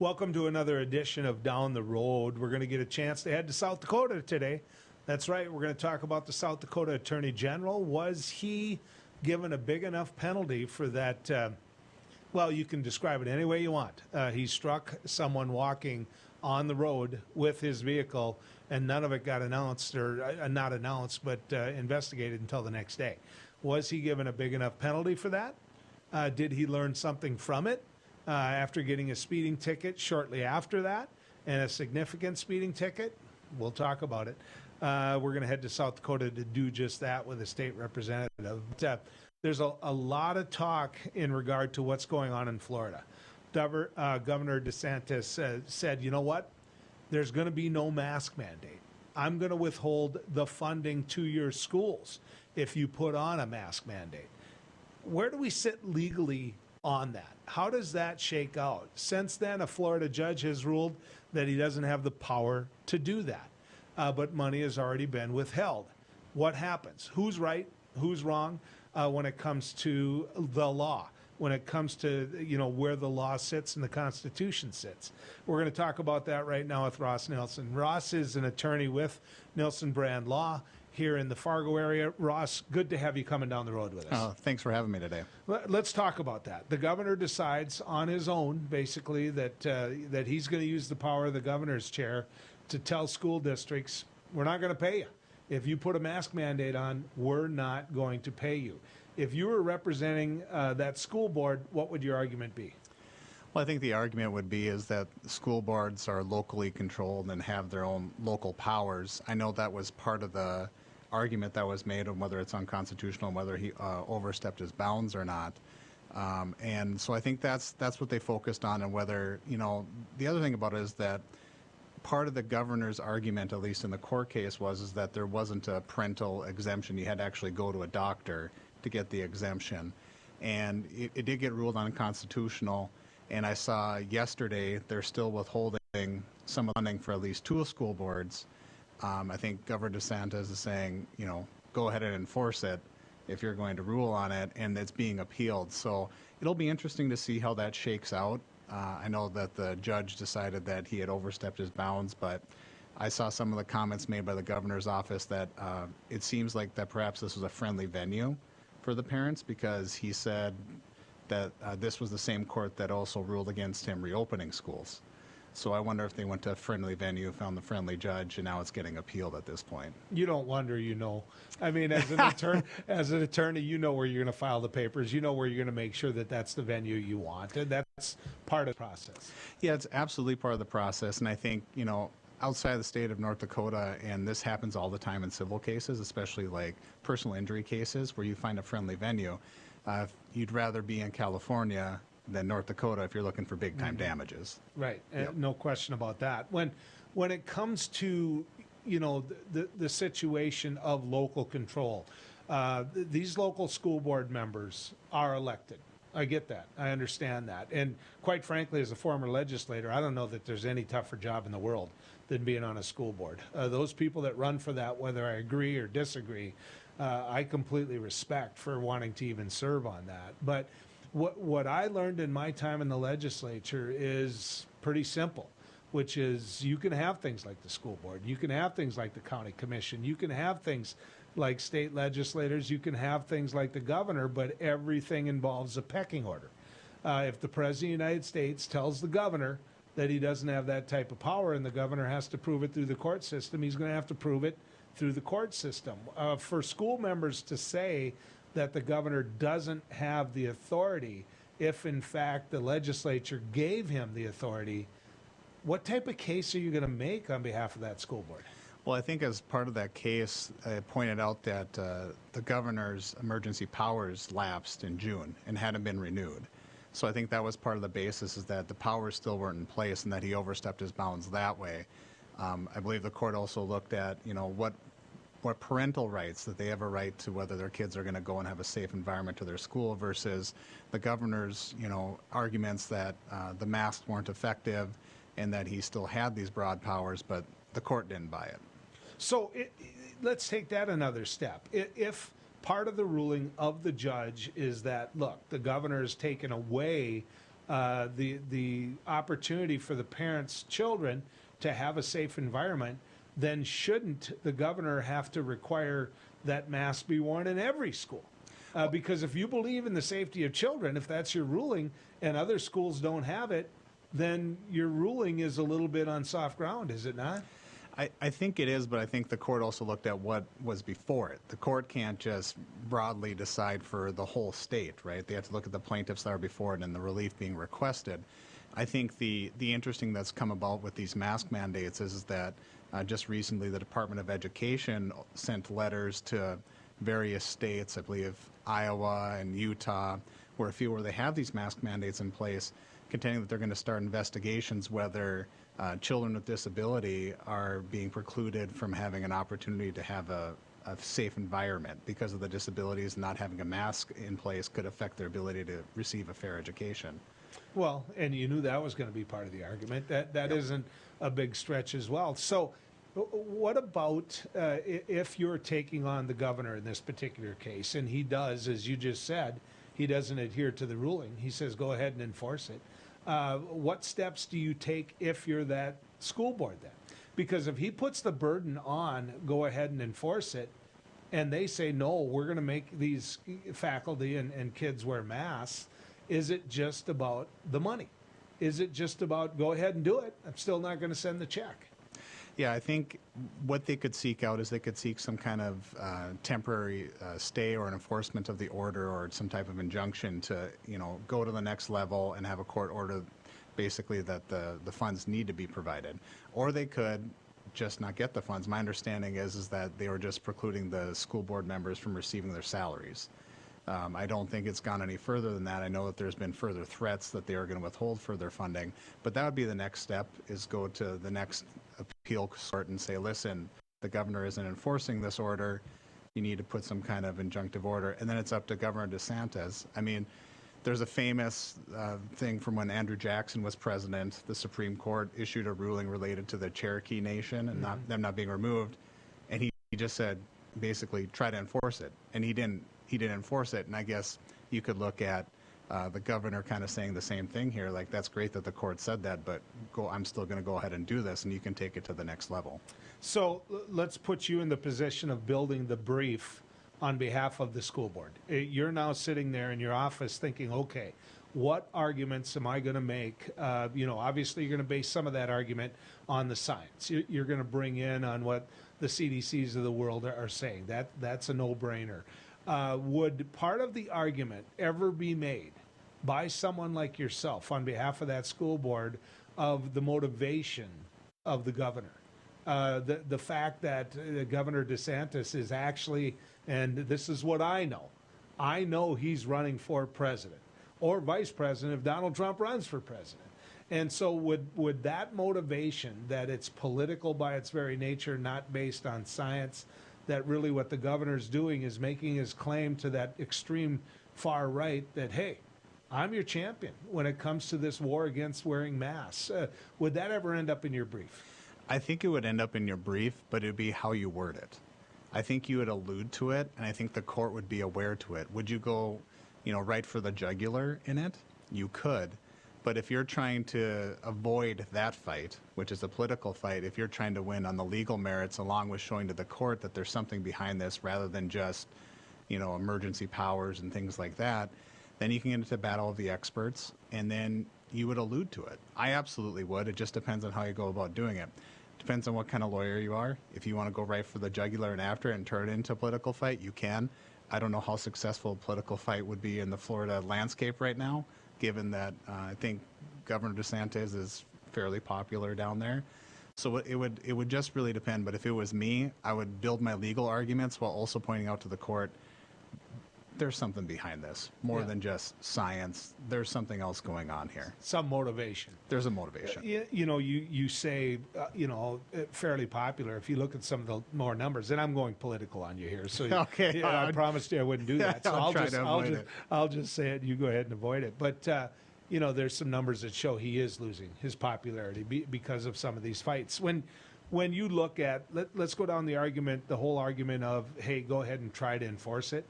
Welcome to another edition of Down the Road. We're going to get a chance to head to South Dakota today. That's right. We're going to talk about the South Dakota Attorney General. Was he given a big enough penalty for that? Well, you can describe it any way you want. He struck someone walking on the road with his vehicle, and none of it got announced, or not announced, but investigated until the next day. Was he given a big enough penalty for that? Did he learn something from it? After getting a speeding ticket shortly after that, and a significant speeding ticket? We'll talk about it. We're going to head to South Dakota to do just that with a state representative. But, there's a lot of talk in regard to what's going on in Florida. Governor DeSantis said, you know what? There's going to be no mask mandate. I'm going to withhold the funding to your schools if you put on a mask mandate. Where do we sit legally on that? How does that shake out? Since then, a Florida judge has ruled that he doesn't have the power to do that, but money has already been withheld. What happens? Who's right? Who's wrong when it comes to the law? When it comes to where the law sits and the Constitution sits? We're going to talk about that right now with Ross Nilson. Ross is an attorney with Nilson Brand Law here in the Fargo area. Ross, good to have you coming down the road with us. Oh, thanks for having me today. Let's talk about that. The governor decides on his own, basically, that he's going to use the power of the governor's chair to tell school districts, we're not going to pay you. If you put a mask mandate on, we're not going to pay you. If you were representing that school board, what would your argument be? Well, I think the argument would be is that school boards are locally controlled and have their own local powers. I know that was part of the argument that was made on whether it's unconstitutional, whether he overstepped his bounds or not. And so I think that's what they focused on, and whether, the other thing about it is that part of the governor's argument, at least in the court case, is that there wasn't a parental exemption. You had to actually go to a doctor to get the exemption. And it did get ruled unconstitutional. And I saw yesterday they're still withholding some funding for at least two school boards. I think Governor DeSantis is saying, go ahead and enforce it if you're going to rule on it, and it's being appealed. So it'll be interesting to see how that shakes out. I know that the judge decided that he had overstepped his bounds, but I saw some of the comments made by the governor's office that it seems like that perhaps this was a friendly venue for the parents, because he said that this was the same court that also ruled against him reopening schools. So I wonder if they went to a friendly venue, found the friendly judge, and now it's getting appealed at this point. You don't wonder, I mean, as an attorney, you know where you're going to file the papers. You know where you're going to make sure that that's the venue you want. And that's part of the process. Yeah, it's absolutely part of the process. And I think, outside the state of North Dakota, and this happens all the time in civil cases, especially like personal injury cases where you find a friendly venue, you'd rather be in California than North Dakota if you're looking for big-time damages. Right. Yep. No question about that. When it comes to, the situation of local control, these local school board members are elected. I get that. I understand that. And quite frankly, as a former legislator, I don't know that there's any tougher job in the world than being on a school board. Those people that run for that, whether I agree or disagree, I completely respect for wanting to even serve on that. But what I learned in my time in the legislature is pretty simple, which is you can have things like the school board, you can have things like the county commission, you can have things like state legislators, you can have things like the governor, but everything involves a pecking order. If the President of the United States tells the governor that he doesn't have that type of power and the governor has to prove it through the court system, he's going to have to prove it through the court system. For school members to say that the governor doesn't have the authority, if in fact the legislature gave him the authority, what type of case are you going to make on behalf of that school board? Well, I think as part of that case, I pointed out that the governor's emergency powers lapsed in June and hadn't been renewed. So I think that was part of the basis, is that the powers still weren't in place and that he overstepped his bounds that way. I believe the court also looked at, what parental rights, that they have a right to whether their kids are going to go and have a safe environment to their school, versus the governor's, arguments that the masks weren't effective and that he still had these broad powers, but the court didn't buy it. So let's take that another step. If part of the ruling of the judge is that, look, the governor has taken away the opportunity for the parents' children to have a safe environment, then shouldn't the governor have to require that mask be worn in every school? Because if you believe in the safety of children, if that's your ruling, and other schools don't have it, then your ruling is a little bit on soft ground, is it not? I think it is, but I think the court also looked at what was before it. The court can't just broadly decide for the whole state, right? They have to look at the plaintiffs that are before it and the relief being requested. I think the interesting that's come about with these mask mandates is that just recently the Department of Education sent letters to various states, I believe Iowa and Utah, where they have these mask mandates in place, contending that they're going to start investigations whether children with disability are being precluded from having an opportunity to have a safe environment because of the disabilities. Not having a mask in place could affect their ability to receive a fair education. Well, and you knew that was going to be part of the argument. That isn't a big stretch as well. So what about if you're taking on the governor in this particular case, and he does, as you just said, he doesn't adhere to the ruling. He says, go ahead and enforce it. What steps do you take if you're that school board then? Because if he puts the burden on, go ahead and enforce it, and they say, no, we're going to make these faculty and kids wear masks, is it just about the money? Is it just about go ahead and do it? I'm still not going to send the check. Yeah, I think what they could seek out is they could seek some kind of temporary stay or an enforcement of the order or some type of injunction to, go to the next level and have a court order basically that the funds need to be provided. Or they could just not get the funds. My understanding is that they were just precluding the school board members from receiving their salaries. I don't think it's gone any further than that. I know that there's been further threats that they are going to withhold further funding, but that would be the next step, is go to the next appeal court and say, listen, the governor isn't enforcing this order. You need to put some kind of injunctive order. And then it's up to Governor DeSantis. I mean, there's a famous thing from when Andrew Jackson was president. The Supreme Court issued a ruling related to the Cherokee Nation and them not being removed. And he just said, basically, try to enforce it. And he didn't enforce it. And I guess you could look at the governor kind of saying the same thing here, like, that's great that the court said that, but I'm still going to go ahead and do this, and you can take it to the next level. So let's put you in the position of building the brief on behalf of the school board. You're now sitting there in your office thinking, okay, what arguments am I going to make? Obviously you're going to base some of that argument on the science. You're going to bring in on what the CDCs of the world are saying. That's a no-brainer. Would part of the argument ever be made by someone like yourself on behalf of that school board of the motivation of the governor? The fact that Governor DeSantis is actually, and this is what I know he's running for president or vice president if Donald Trump runs for president. And so would that motivation, that it's political by its very nature, not based on science, that really what the governor's doing is making his claim to that extreme far right that, hey, I'm your champion when it comes to this war against wearing masks. Would that ever end up in your brief? I think it would end up in your brief, but it would be how you word it. I think you would allude to it, and I think the court would be aware to it. Would you go, right for the jugular in it? You could. But if you're trying to avoid that fight, which is a political fight, if you're trying to win on the legal merits along with showing to the court that there's something behind this rather than just, emergency powers and things like that, then you can get into the battle of the experts, and then you would allude to it. I absolutely would. It just depends on how you go about doing it. Depends on what kind of lawyer you are. If you want to go right for the jugular and after it and turn it into a political fight, you can. I don't know how successful a political fight would be in the Florida landscape right now, given that I think Governor DeSantis is fairly popular down there. So it would just really depend. But if it was me, I would build my legal arguments while also pointing out to the court, there's something behind this, more than just science. There's something else going on here. Some motivation. There's a motivation. You say, fairly popular. If you look at some of the more numbers, and I'm going political on you here, so okay, I promised you I wouldn't do that. So I'll just say it. You go ahead and avoid it. But there's some numbers that show he is losing his popularity because of some of these fights. When you look at, let's go down the whole argument of, hey, go ahead and try to enforce it.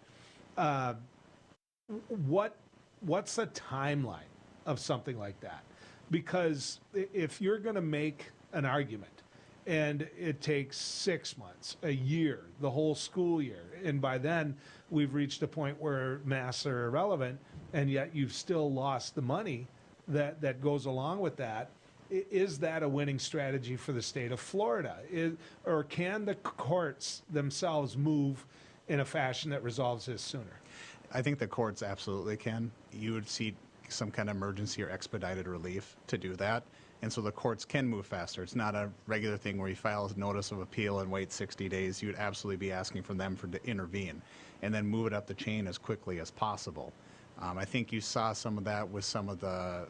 What's the timeline of something like that. Because if you're going to make an argument and it takes 6 months, a year, the whole school year, and by then we've reached a point where masks are irrelevant, and yet you've still lost the money that goes along with that, is that a winning strategy for the state of Florida? Or can the courts themselves move in a fashion that resolves this sooner? I think the courts absolutely can. You would see some kind of emergency or expedited relief to do that. And so the courts can move faster. It's not a regular thing where you file a notice of appeal and wait 60 days. You would absolutely be asking for them to intervene and then move it up the chain as quickly as possible. I think you saw some of that with some of the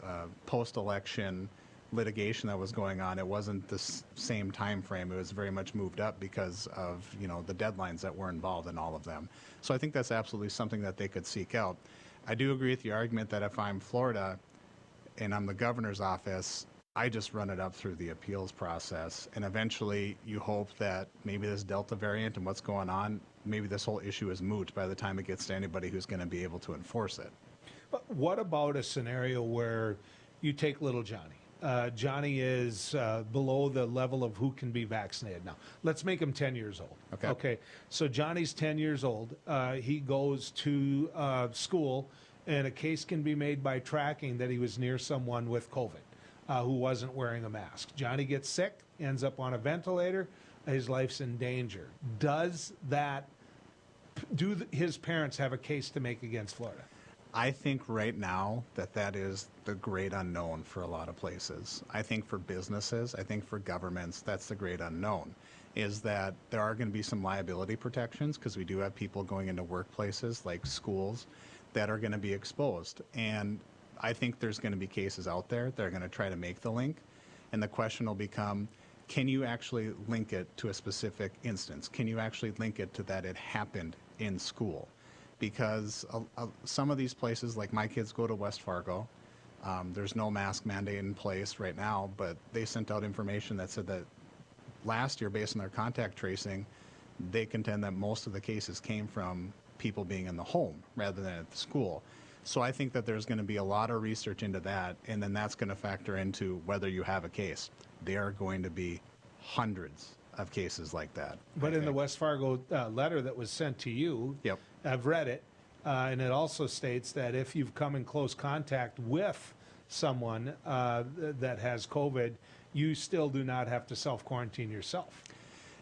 post-election litigation that was going on. It wasn't the same time frame. It was very much moved up because of, you know, the deadlines that were involved in all of them. So I think that's absolutely something that they could seek out. I do agree with the argument that if I'm Florida and I'm the governor's office, I just run it up through the appeals process, and eventually you hope that maybe this Delta variant and what's going on, maybe this whole issue is moot by the time it gets to anybody who's going to be able to enforce it. But what about a scenario where you take little Johnny? Johnny is below the level of who can be vaccinated now. Let's make him 10 years old. Okay. So Johnny's 10 years old. He goes to school, and a case can be made by tracking that he was near someone with COVID who wasn't wearing a mask. Johnny gets sick, ends up on a ventilator. His life's in danger. Do his parents have a case to make against Florida? I think right now that is the great unknown for a lot of places. I think for businesses, I think for governments, that's the great unknown, is that there are going to be some liability protections because we do have people going into workplaces like schools that are going to be exposed. And I think there's going to be cases out there that are going to try to make the link. And the question will become, can you actually link it to a specific instance? Can you actually link it to that it happened in school? Because some of these places, like my kids go to West Fargo, there's no mask mandate in place right now, but they sent out information that said that last year, based on their contact tracing, they contend that most of the cases came from people being in the home rather than at the school. So I think that there's going to be a lot of research into that, and then that's going to factor into whether you have a case. There are going to be hundreds of cases like that. But in the West Fargo letter that was sent to you, Yep. I've read it, and it also states that if you've come in close contact with someone that has COVID, you still do not have to self-quarantine yourself.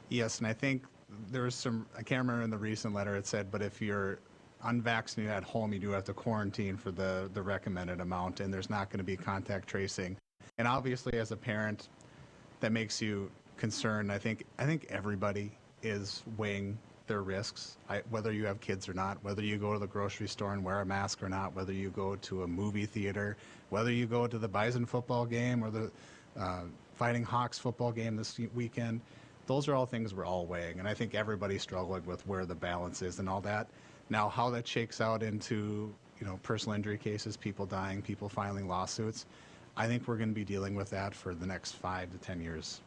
Yes, and I think there was some, I can't remember in the recent letter it said, but if you're unvaccinated at home, you do have to quarantine for the recommended amount, and there's not going to be contact tracing. And obviously, as a parent, that makes you concerned. I think everybody is weighing their risks, whether you have kids or not, whether you go to the grocery store and wear a mask or not, whether you go to a movie theater, whether you go to the Bison football game or the Fighting Hawks football game this weekend. Those are all things we're all weighing, and I think everybody's struggling with where the balance is and all that. Now, how that shakes out into, you know, personal injury cases, people dying, people filing lawsuits, I think we're going to be dealing with that for the next 5 to 10 years.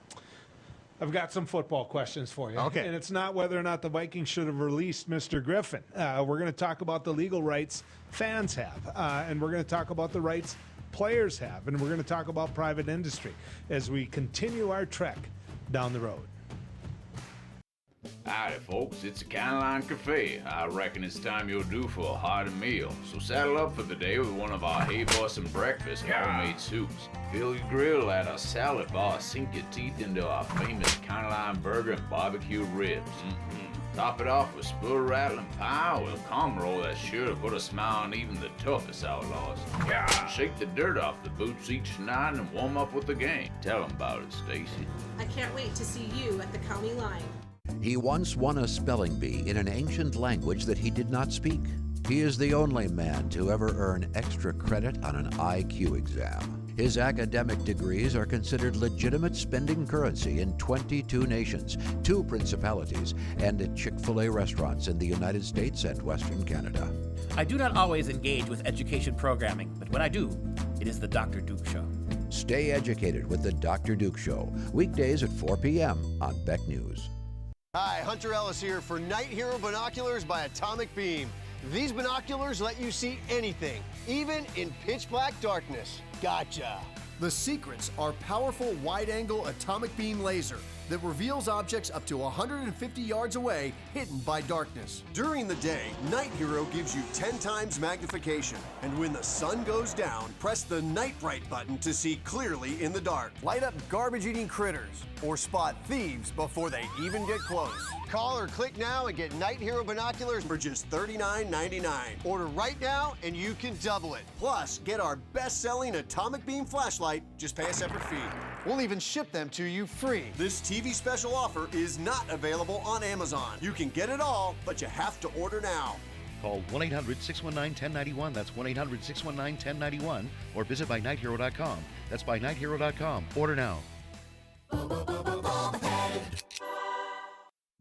I've got some football questions for you. Okay. And it's not whether or not the Vikings should have released Mr. Griffin. We're going to talk about the legal rights fans have, and we're going to talk about the rights players have, and we're going to talk about private industry as we continue our trek down the road. Howdy folks, it's a Caroline Cafe. I reckon it's time you're due for a hearty meal. So saddle up for the day with one of our Hey Bossin' breakfast homemade soups. Fill your grill at our salad bar, sink your teeth into our famous Caroline burger and barbecue ribs. Top it off with spur rattling pie with a combo roll that's sure to put a smile on even the toughest outlaws. Shake the dirt off the boots each night and warm up with the gang. Tell them about it, Stacy. I can't wait to see you at the county line. He once won a spelling bee in an ancient language that he did not speak. He is the only man to ever earn extra credit on an IQ exam. His academic degrees are considered legitimate spending currency in 22 nations, 2 principalities, and at Chick-fil-A restaurants in the United States and Western Canada. I do not always engage with education programming, but when I do, it is the Dr. Duke Show. Stay educated with the Dr. Duke Show, weekdays at 4 p.m. on Beck News. Hi, Hunter Ellis here for Night Hero Binoculars by Atomic Beam. These binoculars let you see anything, even in pitch black darkness. Gotcha. The secrets are powerful wide-angle atomic beam laser that reveals objects up to 150 yards away, hidden by darkness. During the day, Night Hero gives you 10 times magnification. And when the sun goes down, press the Night Bright button to see clearly in the dark. Light up garbage-eating critters or spot thieves before they even get close. Call or click now and get Night Hero binoculars For just $39.99. Order right now and you can double it. Plus, get our best-selling atomic beam flashlight. Just pay a separate fee. We'll even ship them to you free. This TV special offer is not available on Amazon. You can get it all, but you have to order now. Call 1-800-619-1091. That's 1-800-619-1091. Or visit bynighthero.com. That's bynighthero.com. Order now.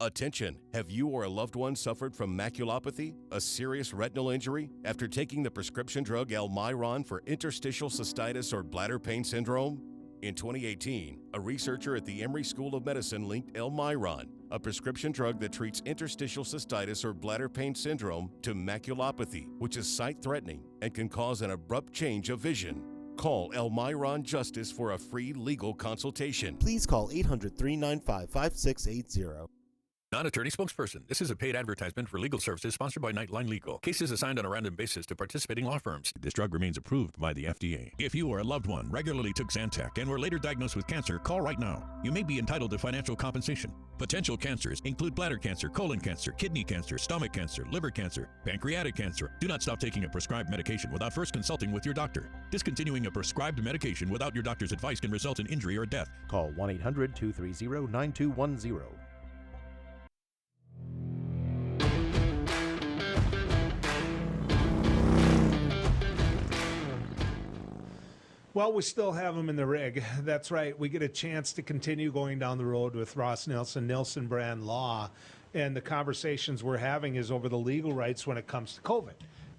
Attention! Have you or a loved one suffered from maculopathy, a serious retinal injury, after taking the prescription drug Almiron for interstitial cystitis or bladder pain syndrome? In 2018, a researcher at the Emory School of Medicine linked Almiron, a prescription drug that treats interstitial cystitis or bladder pain syndrome, to maculopathy, which is sight-threatening and can cause an abrupt change of vision. Call Almiron Justice for a free legal consultation. Please call 800-395-5680. Non-attorney spokesperson. This is a paid advertisement for legal services sponsored by Nightline Legal. Cases assigned on a random basis to participating law firms. This drug remains approved by the FDA. If you or a loved one regularly took Zantac and were later diagnosed with cancer, call right now. You may be entitled to financial compensation. Potential cancers include bladder cancer, colon cancer, kidney cancer, stomach cancer, liver cancer, pancreatic cancer. Do not stop taking a prescribed medication without first consulting with your doctor. Discontinuing a prescribed medication without your doctor's advice can result in injury or death. Call 1-800-230-9210. Well, we still have him in the rig. That's right. We get a chance to continue going down the road with Ross Nilson, Nilson Brand Law. And the conversations we're having is over the legal rights when it comes to COVID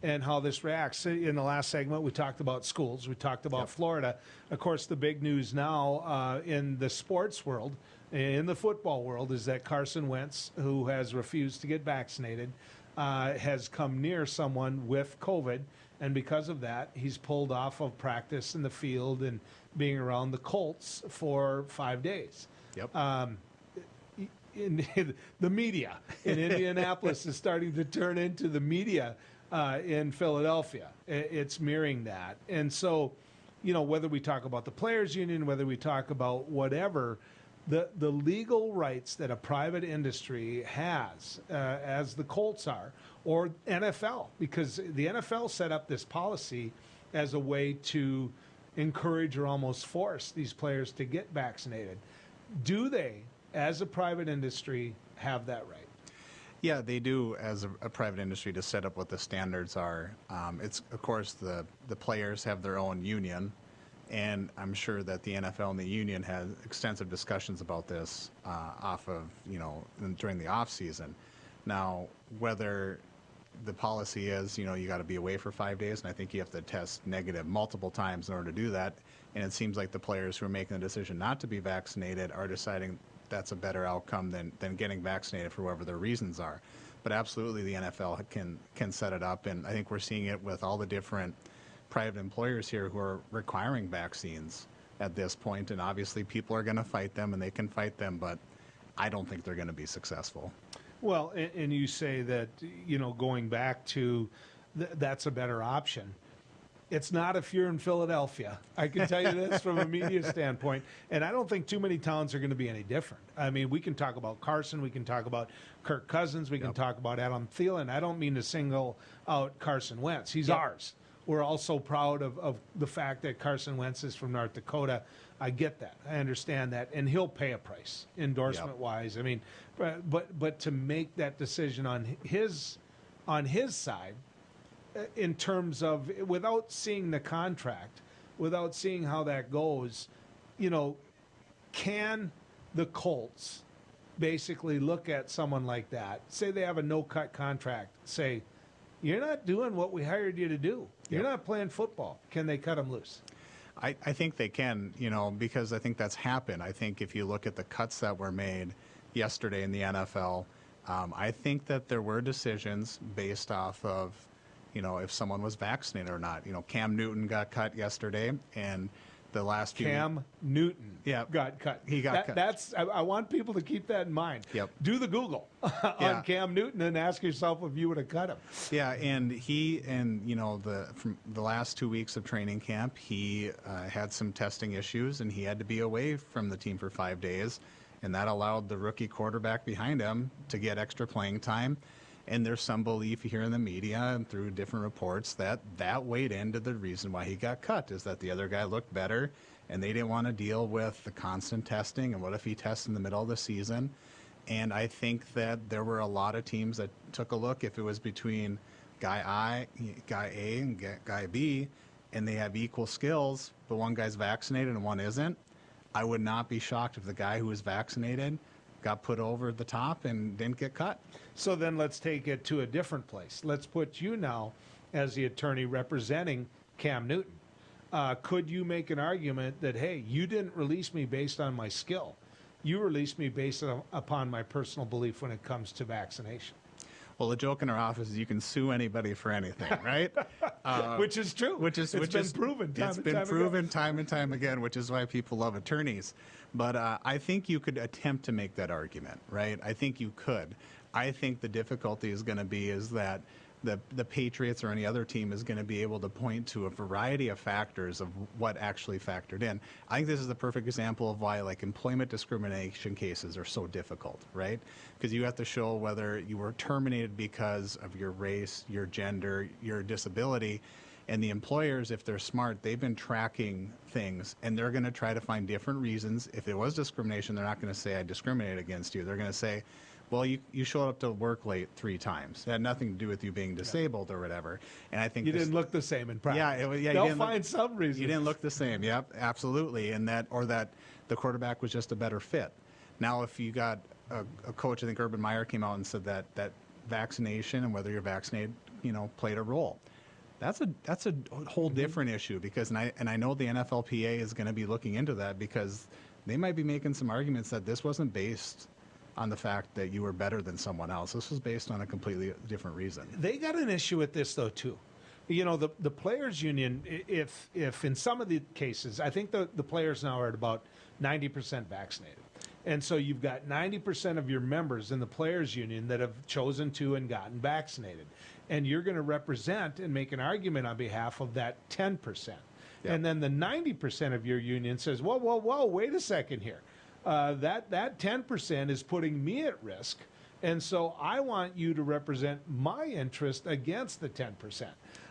and how this reacts. In the last segment, we talked about schools. We talked about Florida. Of course, the big news now in the sports world, in the football world, is that Carson Wentz, who has refused to get vaccinated, has come near someone with COVID. And because of that, he's pulled off of practice in the field and being around the Colts for 5 days. Yep. In the media in Indianapolis is starting to turn into the media in Philadelphia. It's mirroring that. And so, whether we talk about the players union, whether we talk about whatever, the legal rights that a private industry has, as the Colts are, or NFL, because the NFL set up this policy as a way to encourage or almost force these players to get vaccinated. Do they, as a private industry, have that right? Yeah, they do as a private industry to set up what the standards are. It's, of course, the players have their own union, and I'm sure that the NFL and the union had extensive discussions about this during the off season. Now, whether the policy is, you got to be away for 5 days, and I think you have to test negative multiple times in order to do that. And it seems like the players who are making the decision not to be vaccinated are deciding that's a better outcome than getting vaccinated for whatever their reasons are. But absolutely, the NFL can set it up, and I think we're seeing it with all the different private employers here who are requiring vaccines at this point. And obviously, people are going to fight them, and they can fight them, but I don't think they're going to be successful. Well, and you say that, going back to that's a better option. It's not if you're in Philadelphia. I can tell you this from a media standpoint. And I don't think too many towns are going to be any different. I mean, we can talk about Carson. We can talk about Kirk Cousins. We can talk about Adam Thielen. I don't mean to single out Carson Wentz. He's ours. We're also proud of the fact that Carson Wentz is from North Dakota. I get that. I understand that. And he'll pay a price, endorsement-wise. I mean, but to make that decision on his side, in terms of, without seeing the contract, without seeing how that goes, can the Colts basically look at someone like that, say they have a no-cut contract, say, you're not doing what we hired you to do. You're not playing football. Can they cut him loose? I think they can, because I think that's happened. I think if you look at the cuts that were made yesterday in the NFL, I think that there were decisions based off of, if someone was vaccinated or not. Cam Newton got cut yesterday, and the last few... Cam Newton got cut. He got cut. I want people to keep that in mind. Yep. Do the Google on Cam Newton and ask yourself if you would have cut him. Yeah, and from the last 2 weeks of training camp, he had some testing issues, and he had to be away from the team for 5 days, and that allowed the rookie quarterback behind him to get extra playing time. And there's some belief here in the media and through different reports that weighed into the reason why he got cut, is that the other guy looked better and they didn't want to deal with the constant testing and what if he tests in the middle of the season. And I think that there were a lot of teams that took a look, if it was between guy A and guy B, and they have equal skills, but one guy's vaccinated and one isn't, I would not be shocked if the guy who was vaccinated got put over the top and didn't get cut. So then let's take it to a different place. Let's put you now as the attorney representing Cam Newton. Could you make an argument that, hey, you didn't release me based on my skill. You released me based upon my personal belief when it comes to vaccination? Well, the joke in our office is you can sue anybody for anything, right? Which is true. It's been proven time and time again, which is why people love attorneys. But I think you could attempt to make that argument, right? I think you could. I think the difficulty is going to be is that the Patriots or any other team is going to be able to point to a variety of factors of what actually factored in. I think this is the perfect example of why employment discrimination cases are so difficult, right? Because you have to show whether you were terminated because of your race, your gender, your disability. And the employers, if they're smart, they've been tracking things, and they're going to try to find different reasons. If it was discrimination, they're not going to say, I discriminated against you. They're going to say, well, you showed up to work late 3 times. It had nothing to do with you being disabled or whatever. And I think you didn't look the same in practice. They'll find some reason. You didn't look the same. Yep, absolutely. And that the quarterback was just a better fit. Now, if you got a coach, I think Urban Meyer came out and said that vaccination and whether you're vaccinated, played a role. That's a whole different issue, because and I know the NFLPA is going to be looking into that, because they might be making some arguments that this wasn't based on the fact that you were better than someone else. This was based on a completely different reason. They got an issue with this, though, too. The players' union, if in some of the cases, I think the players now are at about 90% vaccinated. And so you've got 90% of your members in the players' union that have chosen to and gotten vaccinated. And you're going to represent and make an argument on behalf of that 10%. Yep. And then the 90% of your union says, whoa, wait a second here. That 10% is putting me at risk, and so I want you to represent my interest against the 10%.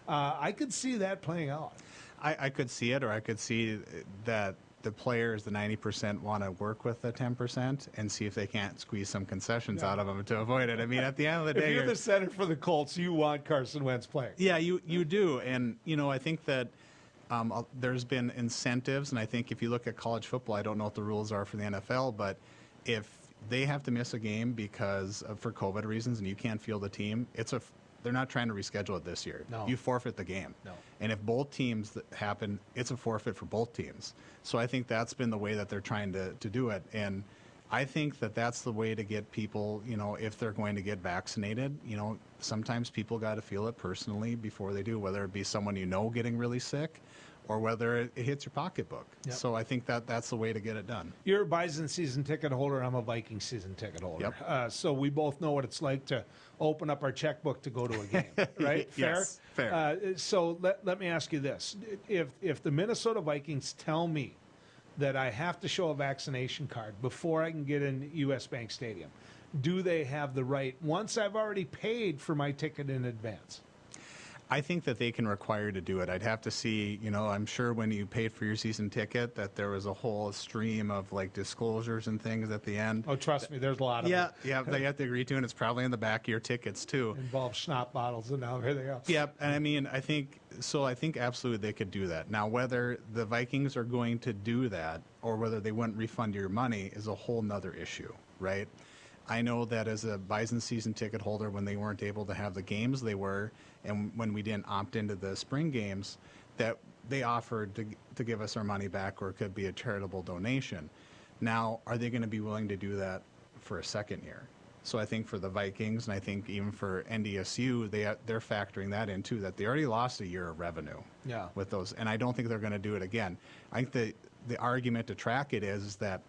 I could see that playing out. I could see it, or I could see that the players, the 90%, want to work with the 10% and see if they can't squeeze some concessions out of them to avoid it. I mean, at the end of the day, if you're the center for the Colts, you want Carson Wentz playing. Yeah, you do, and I think that. There's been incentives, and I think if you look at college football, I don't know what the rules are for the NFL, but if they have to miss a game for COVID reasons and you can't field a team, they're not trying to reschedule it this year. No. You forfeit the game. No. And if both teams happen, it's a forfeit for both teams. So I think that's been the way that they're trying to do it. And I think that's the way to get people, if they're going to get vaccinated, sometimes people got to feel it personally before they do, whether it be someone getting really sick or whether it hits your pocketbook. Yep. So I think that's the way to get it done. You're a Bison season ticket holder. I'm a Viking season ticket holder. Yep. So we both know what it's like to open up our checkbook to go to a game, right? Yes, fair. So let me ask you this. If the Minnesota Vikings tell me that I have to show a vaccination card before I can get in U.S. Bank Stadium, do they have the right, once I've already paid for my ticket in advance? I think that they can require you to do it. I'd have to see, I'm sure when you paid for your season ticket that there was a whole stream of disclosures and things at the end. Oh, trust me, there's a lot of them. Yeah, they have to agree to, and it's probably in the back of your tickets too. Involves schnapps bottles and everything else. Yep, and I mean, I think absolutely they could do that. Now, whether the Vikings are going to do that or whether they wouldn't refund your money is a whole nother issue, right? I know that as a Bison season ticket holder, when they weren't able to have the games they were, and when we didn't opt into the spring games, that they offered to give us our money back, or it could be a charitable donation. Now, are they going to be willing to do that for a second year? So I think for the Vikings, and I think even for NDSU, they're factoring that in too, that they already lost a year of revenue with those. And I don't think they're going to do it again. I think the argument to track it is that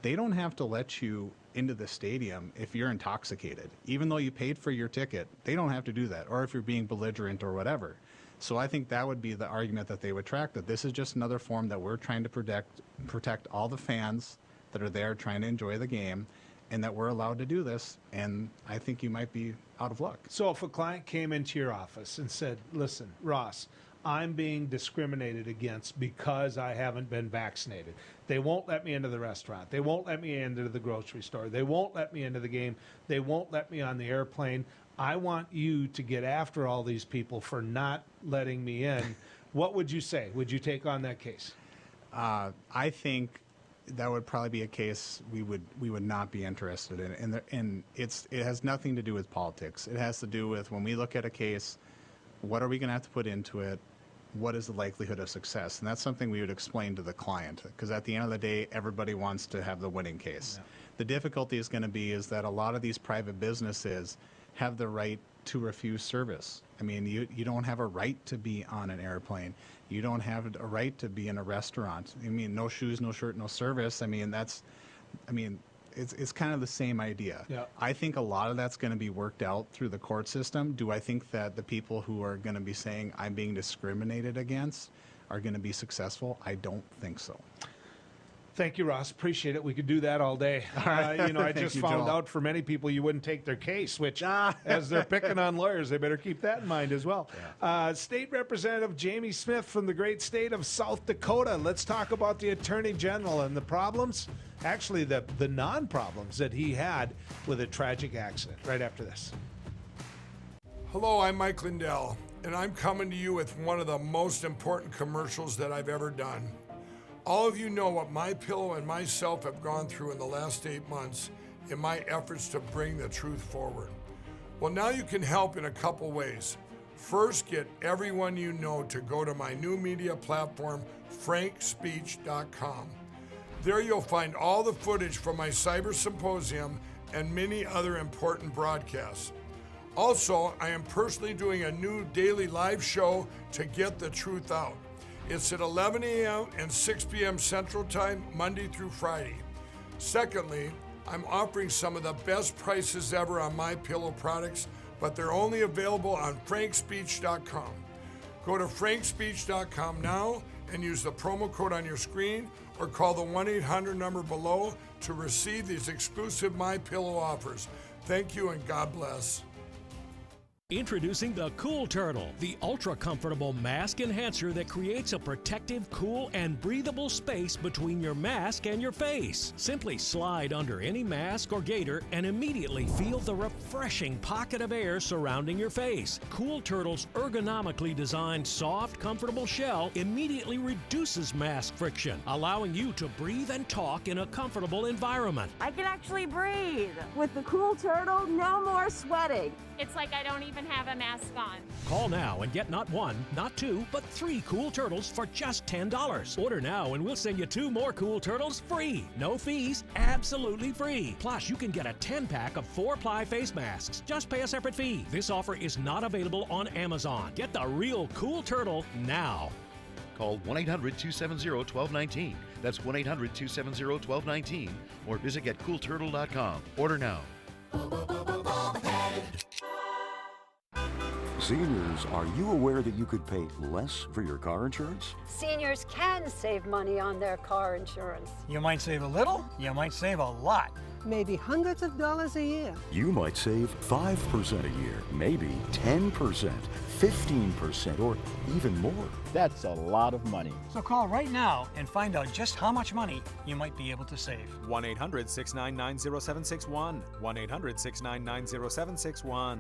they don't have to let you into the stadium if you're intoxicated. Even though you paid for your ticket, they don't have to do that, or if you're being belligerent or whatever. So I think that would be the argument that they would track, that this is just another form that we're trying to protect all the fans that are there trying to enjoy the game, and that we're allowed to do this, and I think you might be out of luck. So if a client came into your office and said, listen, Ross, I'm being discriminated against because I haven't been vaccinated. They won't let me into the restaurant. They won't let me into the grocery store. They won't let me into the game. They won't let me on the airplane. I want you to get after all these people for not letting me in. What would you say? Would you take on that case? I think that would probably be a case we would not be interested in. And it has nothing to do with politics. It has to do with, when we look at a case, what are we going to have to put into it? What is the likelihood of success? And that's something we would explain to the client, because at the end of the day, everybody wants to have the winning case. Yeah. The difficulty is going to be is that a lot of these private businesses have the right to refuse service. I mean, you don't have a right to be on an airplane. You don't have a right to be in a restaurant. I mean, no shoes, no shirt, no service. I mean, it's kind of the same idea. Yeah. I think a lot of that's going to be worked out through the court system. Do I think that the people who are going to be saying I'm being discriminated against are going to be successful? I don't think so. Thank you, Ross. Appreciate it. We could do that all day. I just found out for many people you wouldn't take their case, which, as they're picking on lawyers, they better keep that in mind as well. Yeah. State Representative Jamie Smith from the great state of South Dakota. Let's talk about the Attorney General and the problems, actually the non-problems that he had with a tragic accident. Right after this. Hello, I'm Mike Lindell, and I'm coming to you with one of the most important commercials that I've ever done. All of you know what MyPillow and myself have gone through in the last 8 months in my efforts to bring the truth forward. Well, now you can help in a couple ways. First, get everyone you know to go to my new media platform, frankspeech.com. There you'll find all the footage from my cyber symposium and many other important broadcasts. Also, I am personally doing a new daily live show to get the truth out. It's at 11 a.m. and 6 p.m. Central Time, Monday through Friday. Secondly, I'm offering some of the best prices ever on MyPillow products, but they're only available on frankspeech.com. Go to frankspeech.com now and use the promo code on your screen, or call the 1-800 number below to receive these exclusive MyPillow offers. Thank you and God bless. Introducing the Cool Turtle, the ultra-comfortable mask enhancer that creates a protective, cool, and breathable space between your mask and your face. Simply slide under any mask or gaiter and immediately feel the refreshing pocket of air surrounding your face. Cool Turtle's ergonomically designed, soft, comfortable shell immediately reduces mask friction, allowing you to breathe and talk in a comfortable environment. I can actually breathe. With the Cool Turtle, no more sweating. It's like I don't even have a mask on. Call now and get not 1, not 2, but 3 Cool Turtles for just $10. Order now and we'll send you 2 more Cool Turtles free. No fees, absolutely free. Plus, you can get a 10-pack of 4-ply face masks. Just pay a separate fee. This offer is not available on Amazon. Get the real Cool Turtle now. Call 1-800-270-1219. That's 1-800-270-1219. Or visit getcoolturtle.com. Order now. Seniors, are you aware that you could pay less for your car insurance? Seniors can save money on their car insurance. You might save a little, you might save a lot. Maybe hundreds of dollars a year. You might save 5% a year, maybe 10%, 15%, or even more. That's a lot of money. So call right now and find out just how much money you might be able to save. 1-800-699-0761. 1-800-699-0761.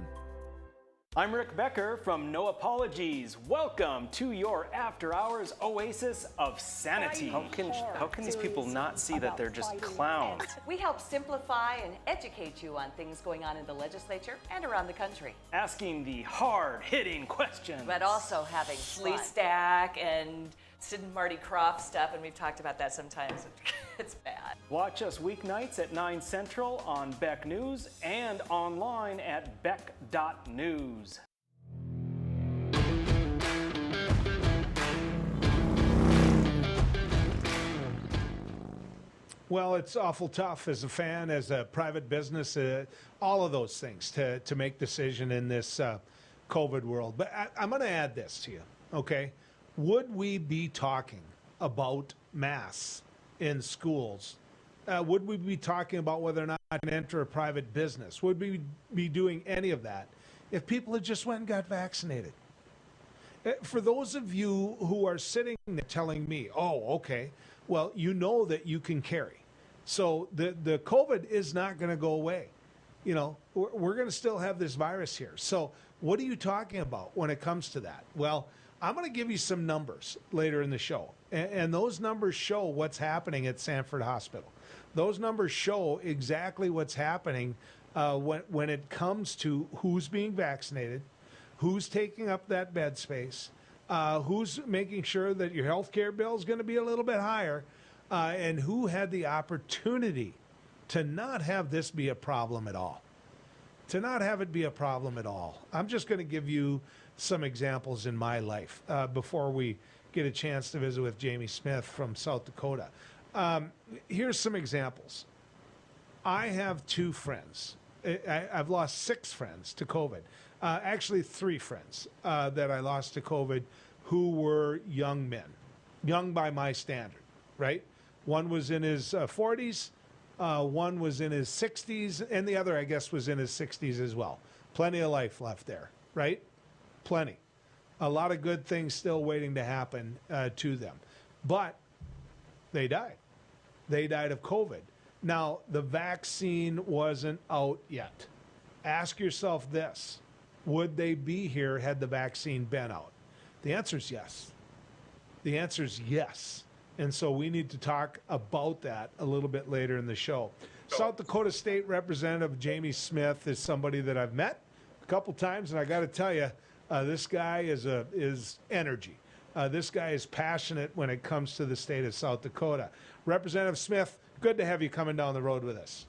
I'm Rick Becker from No Apologies. Welcome to your after hours oasis of sanity. How can these people not see that they're just clowns? We help simplify and educate you on things going on in the legislature and around the country. Asking the hard-hitting questions. But also having Fleece Stack and Marty Krofft stuff, and we've talked about that sometimes. It's bad. Watch us weeknights at 9 Central on Beck News and online at beck.news. Well, it's awful tough as a fan, as a private business, all of those things to make decision in this COVID world. But I'm going to add this to you, okay? Would we be talking about masks in schools? Would we be talking about whether or not to enter a private business? Would we be doing any of that if people had just went and got vaccinated? For those of you who are sitting there telling me, oh, okay, well, you know that you can carry. So the COVID is not going to go away. You know, we're going to still have this virus here. So what are you talking about when it comes to that? Well, I'm going to give you some numbers later in the show. And those numbers show what's happening at Sanford Hospital. Those numbers show exactly what's happening when it comes to who's being vaccinated, who's taking up that bed space, who's making sure that your health care bill is going to be a little bit higher, and who had the opportunity to not have this be a problem at all. To not have it be a problem at all. I'm just going to give you some examples in my life before we get a chance to visit with Jamie Smith from South Dakota. Here's some examples. I have 2 friends. I've lost 6 friends to COVID. Actually, 3 friends that I lost to COVID who were young men, young by my standard, right? One was in his 40s, one was in his 60s, and the other, I guess, was in his 60s as well. Plenty of life left there, right? Plenty. A lot of good things still waiting to happen to them. But they died. They died of COVID. Now, the vaccine wasn't out yet. Ask yourself this. Would they be here had the vaccine been out? The answer is yes. The answer is yes. And so we need to talk about that a little bit later in the show. South Dakota State Representative Jamie Smith is somebody that I've met a couple times, and I got to tell you, this guy is energy. This guy is passionate when it comes to the state of South Dakota. Representative Smith, good to have you coming down the road with us.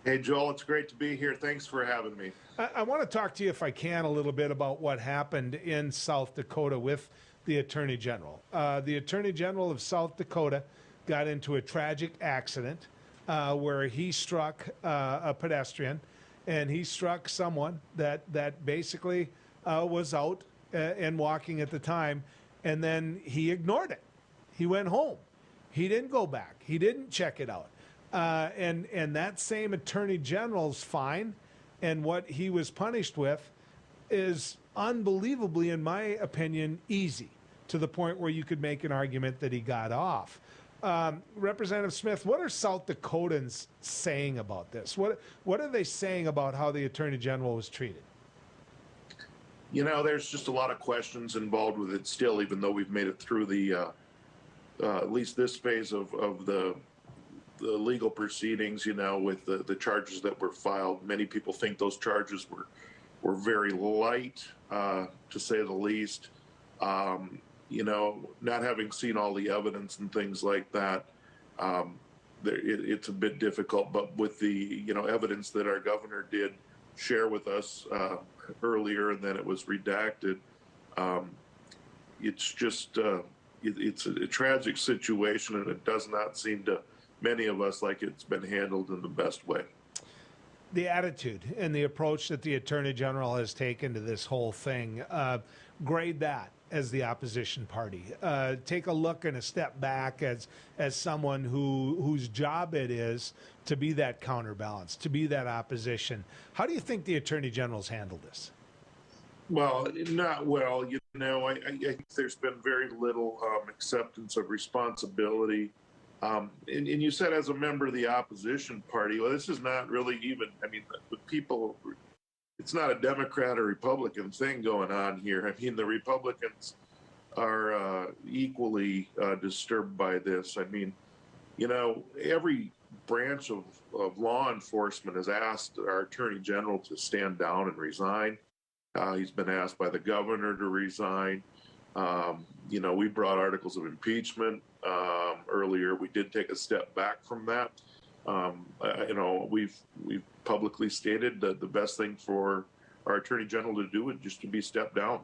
Hey, Joel, it's great to be here. Thanks for having me. I want to talk to you, if I can, a little bit about what happened in South Dakota with the Attorney General. The Attorney General of South Dakota got into a tragic accident where he struck a pedestrian, and he struck someone that basically was out and walking at the time, and then he ignored it. He went home. He didn't go back. He didn't check it out. And that same Attorney General's fine, and what he was punished with is unbelievably, in my opinion, easy, to the point where you could make an argument that he got off. Representative Smith, what are South Dakotans saying about this? What are they saying about how the Attorney General was treated? You know, there's just a lot of questions involved with it still, even though we've made it through the at least this phase of the legal proceedings, you know, with the charges that were filed. Many people think those charges were very light, to say the least. You know, not having seen all the evidence and things like that, it's a bit difficult. But with the, you know, evidence that our governor did share with us earlier, and then it was redacted, it's just it's a tragic situation, and it does not seem to many of us like it's been handled in the best way. The attitude and the approach that the Attorney General has taken to this whole thing, grade that as the opposition party. Take a look and a step back as someone whose job it is to be that counterbalance, to be that opposition. How do you think the Attorney General's handled this? Well, not well. You know, I think there's been very little acceptance of responsibility. And you said as a member of the opposition party, well, this is not really even, I mean, the people, it's not a Democrat or Republican thing going on here. I mean, the Republicans are equally disturbed by this. I mean, you know, every branch of law enforcement has asked our Attorney General to stand down and resign. He's been asked by the governor to resign. We brought articles of impeachment earlier. We did take a step back from that. We've publicly stated that the best thing for our Attorney General to do would just to be stepped down.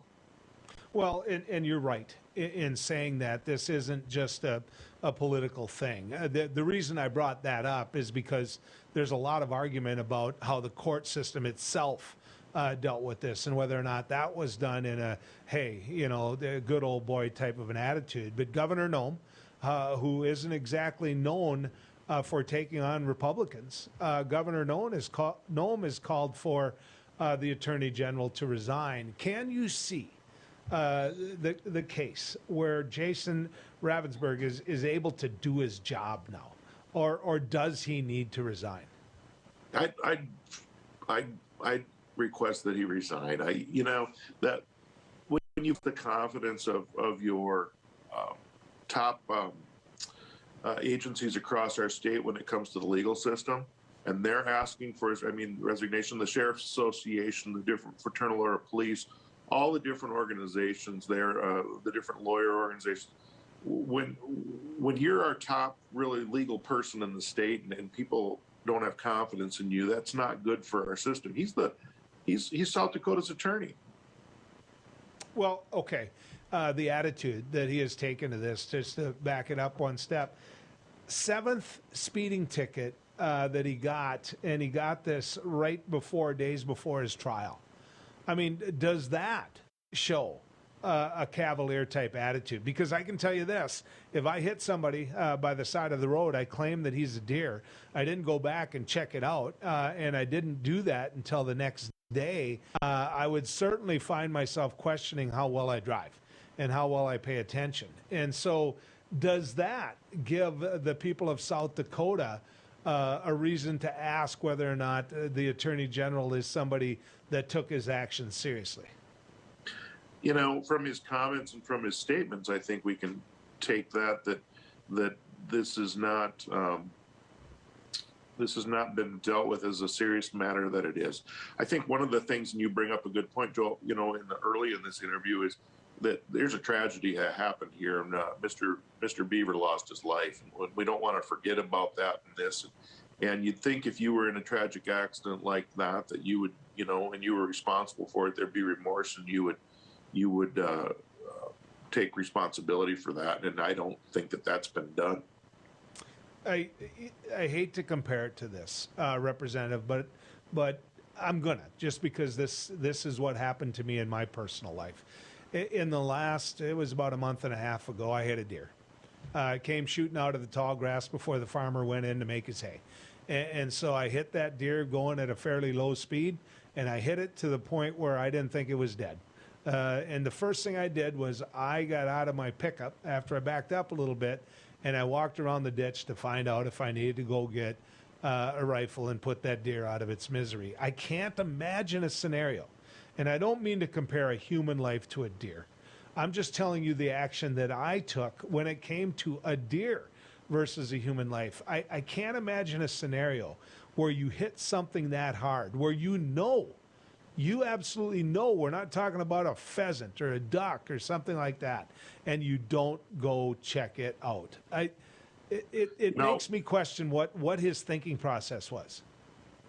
Well, and you're right in saying that this isn't just a political thing. The reason I brought that up is because there's a lot of argument about how the court system itself dealt with this and whether or not that was done in a, hey, the good old boy type of an attitude. But Governor Nome, who isn't exactly known for taking on Republicans, Governor Nome has called for the Attorney General to resign. Can you see the case where Jason Ravensburg is able to do his job now, or does he need to resign? I request that he resign. That when you have the confidence of your top agencies across our state when it comes to the legal system, and they're asking for his, resignation, the Sheriff's Association, the different Fraternal Order of Police, all the different organizations there, the different lawyer organizations. When you're our top really legal person in the state and people don't have confidence in you, that's not good for our system. He's South Dakota's attorney. Well, okay. The attitude that he has taken to this, just to back it up one step, 7th speeding ticket that he got, and he got this days before his trial. Does that show a cavalier type attitude? Because I can tell you this, if I hit somebody by the side of the road, I claim that he's a deer. I didn't go back and check it out, and I didn't do that until the next day. I would certainly find myself questioning how well I drive and how well I pay attention. And so does that give the people of South Dakota a reason to ask whether or not the Attorney General is somebody that took his actions seriously? From his comments and from his statements, I think we can take that this has not been dealt with as a serious matter that it is. I think one of the things, and you bring up a good point, Joel, early in this interview, is that there's a tragedy that happened here, and Mr. Beaver lost his life. And we don't want to forget about that in this. And you'd think if you were in a tragic accident like that you would, and you were responsible for it, there'd be remorse, and you would take responsibility for that. And I don't think that that's been done. I hate to compare it to this, Representative, but I'm gonna, just because this is what happened to me in my personal life. In the last, it was about a month and a half ago, I hit a deer. Came shooting out of the tall grass before the farmer went in to make his hay. And so I hit that deer going at a fairly low speed, and I hit it to the point where I didn't think it was dead. And the first thing I did was I got out of my pickup after I backed up a little bit, and I walked around the ditch to find out if I needed to go get a rifle and put that deer out of its misery. I can't imagine a scenario, and I don't mean to compare a human life to a deer. I'm just telling you the action that I took when it came to a deer versus a human life. I can't imagine a scenario where you hit something that hard, where you absolutely know we're not talking about a pheasant or a duck or something like that, and you don't go check it out. It makes me question what his thinking process was.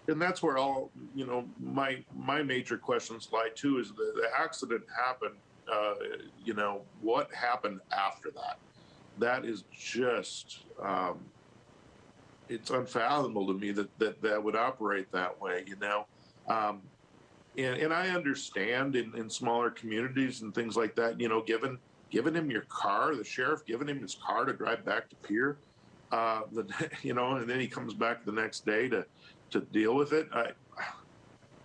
And that's where all, my major questions lie too, is the accident happened, what happened after that? That is just, it's unfathomable to me that would operate that way, And I understand in smaller communities and things like that, giving him your car, the sheriff giving him his car to drive back to Pierre, and then he comes back the next day to deal with it.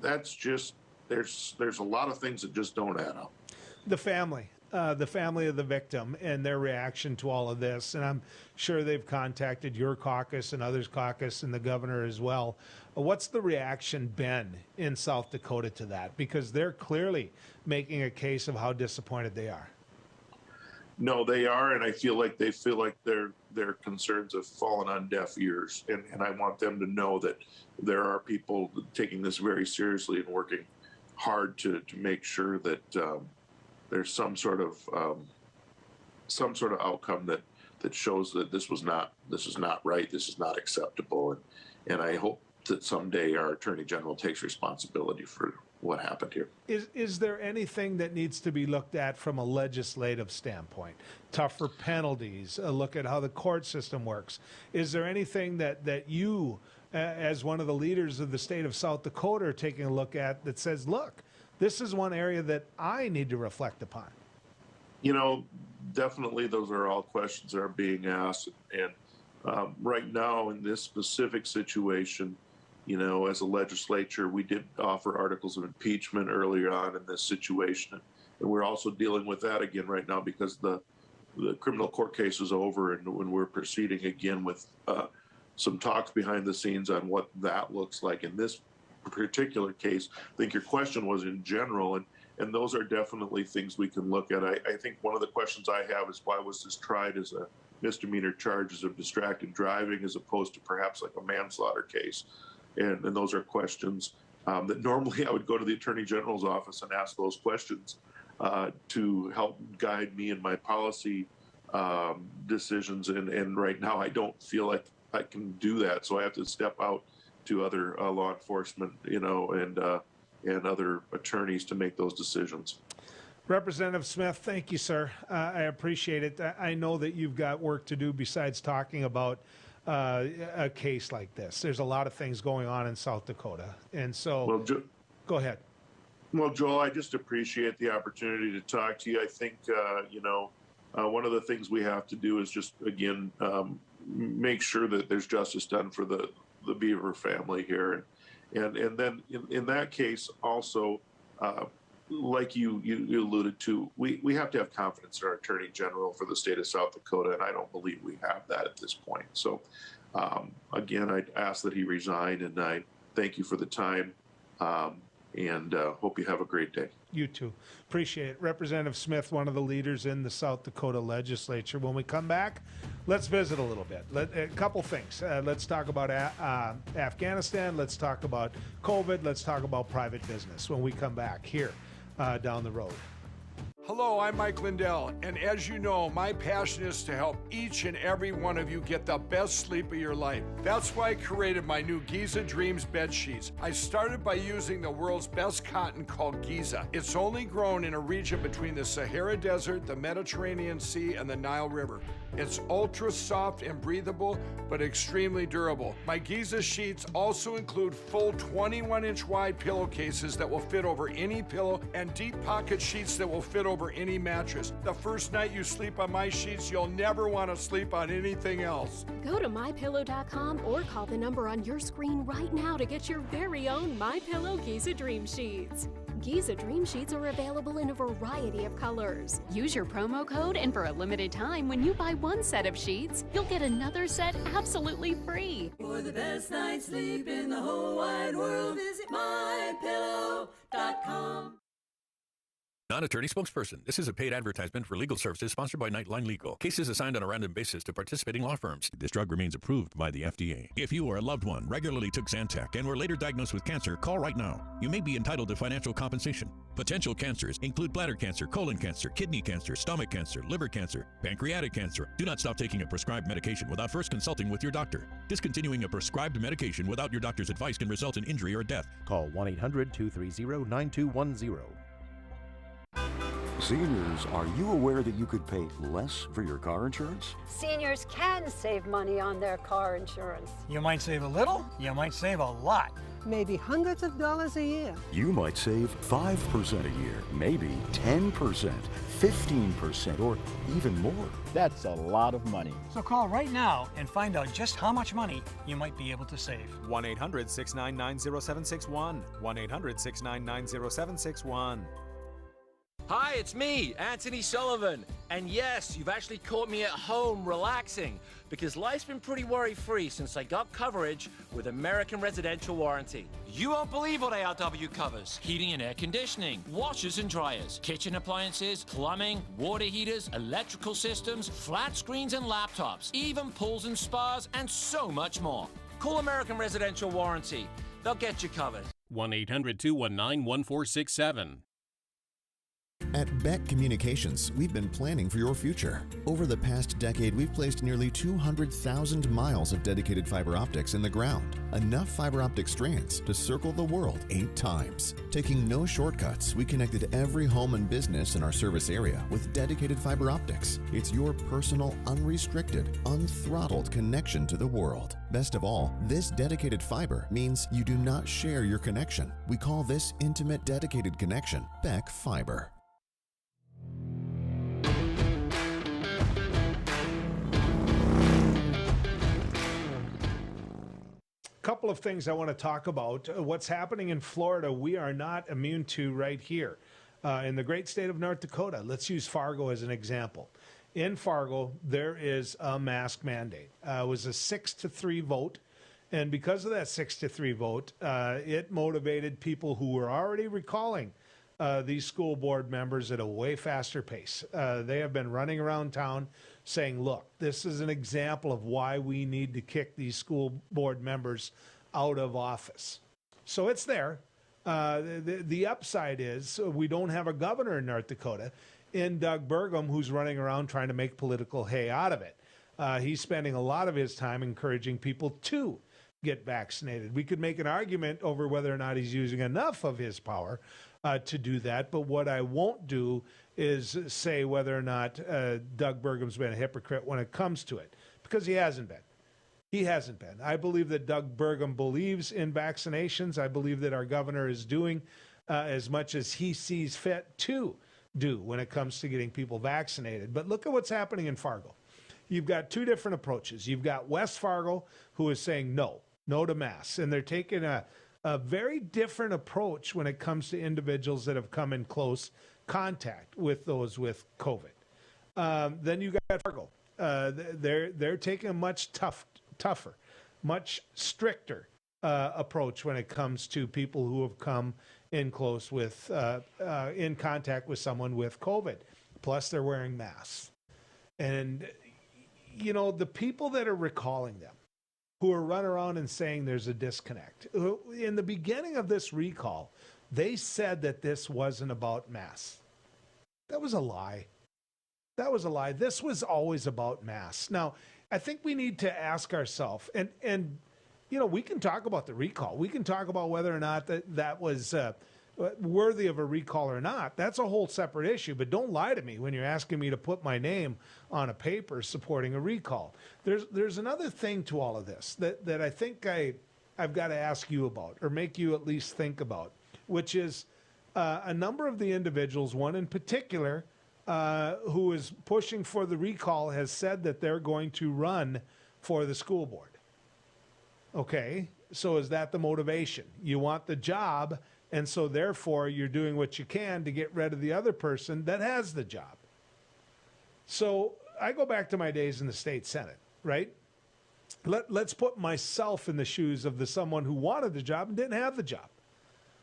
That's just, there's a lot of things that just don't add up. The family of the victim and their reaction to all of this, and I'm sure they've contacted your caucus and others' caucus and the governor as well. What's the reaction been in South Dakota to that? Because they're clearly making a case of how disappointed they are. No, they are, and I feel like their concerns have fallen on deaf ears, and I want them to know that there are people taking this very seriously and working hard to make sure that there's some sort of outcome that shows that this is not right, this is not acceptable, and I hope that someday our Attorney General takes responsibility for what happened here. Is there anything that needs to be looked at from a legislative standpoint? Tougher penalties, a look at how the court system works. Is there anything that you, as one of the leaders of the state of South Dakota, are taking a look at that says, look, this is one area that I need to reflect upon? You know, definitely those are all questions that are being asked. And right now in this specific situation, you know, as a legislature, we did offer articles of impeachment earlier on in this situation. And we're also dealing with that again right now because the criminal court case is over, and when we're proceeding again with some talks behind the scenes on what that looks like in this particular case. I think your question was in general, and those are definitely things we can look at. I think one of the questions I have is, why was this tried as a misdemeanor charges of distracted driving as opposed to perhaps like a manslaughter case? And those are questions that normally I would go to the Attorney General's office and ask those questions to help guide me in my policy decisions. And right now I don't feel like I can do that. So I have to step out to other law enforcement, you know, and other attorneys to make those decisions. Representative Smith, thank you, sir. I appreciate it. I know that you've got work to do besides talking about a case like this. There's a lot of things going on in South Dakota. And so, go ahead. Well, Joel, I just appreciate the opportunity to talk to you. I think, you know, one of the things we have to do is just, again, make sure that there's justice done for the Beaver family here. And then in that case, also, like you alluded to, we have to have confidence in our Attorney General for the state of South Dakota, and I don't believe we have that at this point. So, again, I ask that he resign, and I thank you for the time, and hope you have a great day. You too. Appreciate it. Representative Smith, one of the leaders in the South Dakota legislature. When we come back, let's visit a little bit. A couple things. Let's talk about Afghanistan. Let's talk about COVID. Let's talk about private business when we come back here down the road. Hello, I'm Mike Lindell, and as you know, my passion is to help each and every one of you get the best sleep of your life. That's why I created my new Giza Dreams bed sheets. I started by using the world's best cotton called Giza. It's only grown in a region between the Sahara Desert, the Mediterranean Sea, and the Nile River. It's ultra soft and breathable, but extremely durable. My Giza sheets also include full 21-inch wide pillowcases that will fit over any pillow and deep pocket sheets that will fit over any mattress. The first night you sleep on my sheets, you'll never want to sleep on anything else. Go to mypillow.com or call the number on your screen right now to get your very own MyPillow Giza Dream Sheets. Giza Dream Sheets are available in a variety of colors. Use your promo code, and for a limited time, when you buy one set of sheets, you'll get another set absolutely free. For the best night's sleep in the whole wide world, visit mypillow.com. Non-attorney spokesperson. This is a paid advertisement for legal services sponsored by Nightline Legal. Cases assigned on a random basis to participating law firms. This drug remains approved by the FDA. If you or a loved one regularly took Zantac and were later diagnosed with cancer, call right now. You may be entitled to financial compensation. Potential cancers include bladder cancer, colon cancer, kidney cancer, stomach cancer, liver cancer, pancreatic cancer. Do not stop taking a prescribed medication without first consulting with your doctor. Discontinuing a prescribed medication without your doctor's advice can result in injury or death. Call 1-800-230-9210. Seniors, are you aware that you could pay less for your car insurance? Seniors can save money on their car insurance. You might save a little, you might save a lot. Maybe hundreds of dollars a year. You might save 5% a year, maybe 10%, 15%, or even more. That's a lot of money. So call right now and find out just how much money you might be able to save. 1-800-699-0761. 1-800-699-0761. Hi, it's me, Anthony Sullivan. And yes, you've actually caught me at home relaxing because life's been pretty worry-free since I got coverage with American Residential Warranty. You won't believe what ARW covers. Heating and air conditioning, washers and dryers, kitchen appliances, plumbing, water heaters, electrical systems, flat screens and laptops, even pools and spas, and so much more. Call American Residential Warranty. They'll get you covered. 1-800-219-1467. At Beck Communications, we've been planning for your future. Over the past decade, we've placed nearly 200,000 miles of dedicated fiber optics in the ground. Enough fiber optic strands to circle the world 8 times. Taking no shortcuts, we connected every home and business in our service area with dedicated fiber optics. It's your personal, unrestricted, unthrottled connection to the world. Best of all, this dedicated fiber means you do not share your connection. We call this intimate dedicated connection Beck Fiber. Couple of things I want to talk about. What's happening in Florida, we are not immune to right here. In the great state of North Dakota, let's use Fargo as an example. In Fargo, there is a mask mandate. It was a 6-3 vote. And because of that 6-3 vote, it motivated people who were already recalling these school board members at a way faster pace. They have been running around town saying, look, this is an example of why we need to kick these school board members out of office. So it's there. The upside is we don't have a governor in North Dakota in Doug Burgum who's running around trying to make political hay out of it. He's spending a lot of his time encouraging people to get vaccinated. We could make an argument over whether or not he's using enough of his power to do that. But what I won't do is say whether or not Doug Burgum's been a hypocrite when it comes to it, because he hasn't been. He hasn't been. I believe that Doug Burgum believes in vaccinations. I believe that our governor is doing as much as he sees fit to do when it comes to getting people vaccinated. But look at what's happening in Fargo. You've got 2 different approaches. You've got West Fargo, who is saying no to masks, and they're taking a very different approach when it comes to individuals that have come in close contact with those with COVID. Then you got Fargo. They're taking a much tougher, much stricter approach when it comes to people who have come in close with, in contact with someone with COVID. Plus, they're wearing masks. And, you know, the people that are recalling them, who are running around and saying there's a disconnect. In the beginning of this recall, they said that this wasn't about masks. That was a lie. That was a lie. This was always about masks. Now, I think we need to ask ourselves, and you know, we can talk about the recall. We can talk about whether or not that was worthy of a recall or not. That's a whole separate issue, but don't lie to me when you're asking me to put my name on a paper supporting a recall. There's another thing to all of this that I think I've got to ask you about, or make you at least think about, which is a number of the individuals, one in particular, who is pushing for the recall, has said that they're going to run for the school board. Okay, so is that the motivation? You want the job, and so therefore you're doing what you can to get rid of the other person that has the job. So I go back to my days in the state Senate, right? Let's put myself in the shoes of someone who wanted the job and didn't have the job.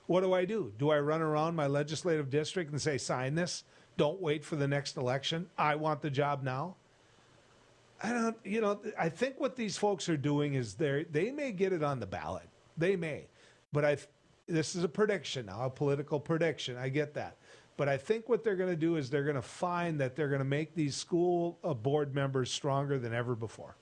What do? Do I run around my legislative district and say, sign this? Don't wait for the next election. I want the job now. I think what these folks are doing is they may get it on the ballot. They may. But this is a prediction now, a political prediction. I get that. But I think what they're going to do is they're going to find that they're going to make these school board members stronger than ever before.